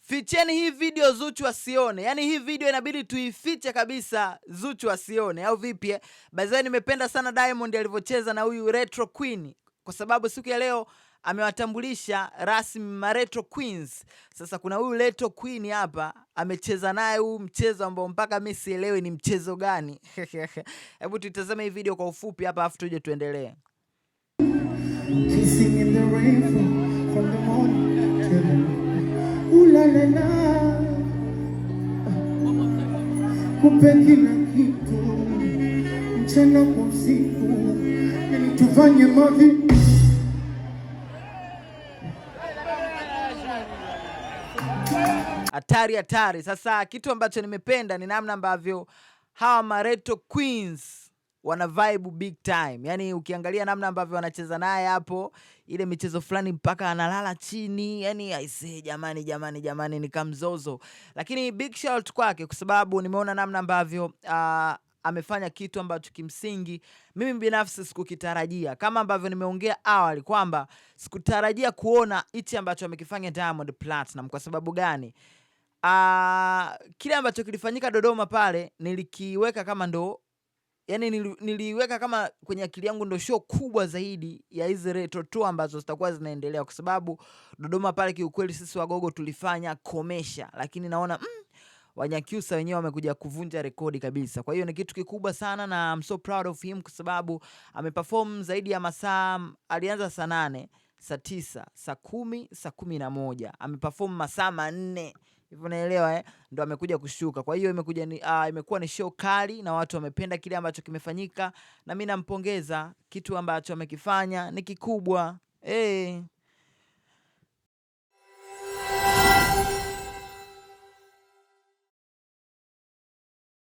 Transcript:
Ficheni hii video Zuchu asione. Yaani hii video inabidi tuifiche kabisa Zuchu asione au vipi? By the way, nimependa sana Diamond alivyocheza na huyu Retro Queen kwa sababu siku ya leo amewatambulisha rasmi ma Retro Queens. Sasa kuna huyu Retro Queen hapa amecheza naye huu mchezo ambao mpaka mimi sielewi ni mchezo gani. Hebu tutazame hii video kwa ufupi hapa afu tuje tuendelee. Kupe kila kitu mchana kwa usiku ili tufanye mavi. Hatari. Sasa kitu ambacho nimependa ni namna ambavyo hawa ma Retro Queens wana vibe big time. Yani ukiangalia namna ambavyo wanacheza naye hapo, ile michezo fulani mpaka analala chini. Yani aisee, jamani ni kamzozo. Lakini big shout kwake kwa sababu nimeona namna ambavyo amefanya kitu ambacho kimsingi mimi binafsi sikukitarajia. Kama ambavyo nimeongea awali kwamba sikutarajia kuona hichi ambacho amekifanya Diamond Platnumz. Kwa sababu gani? Kile ambacho kilifanyika Dodoma pale nilikiweka kama ndo, yani niliweka kama kwenye akili yangu ndo show kubwa zaidi ya hizi Retro tour ambazo zitakuwa zinaendelea, kwa sababu Dodoma pale kiukweli sisi Wagogo tulifanya komesha, lakini naona Wanyakyusa wenyewe wamekuja kuvunja rekodi kabisa. Kwa hiyo ni kitu kikubwa sana na I'm so proud of him kwa sababu ameperform zaidi ya masaa, alianza saa 8, saa 9, saa 10, saa 11. Ameperform masaa 4. Hivyo naelewa ndo amekuja kushuka. Kwa hiyo imekuwa ni show kali na watu wamependa kile ambacho kimefanyika na mimi nampongeza. Kitu ambacho amekifanya ni kikubwa.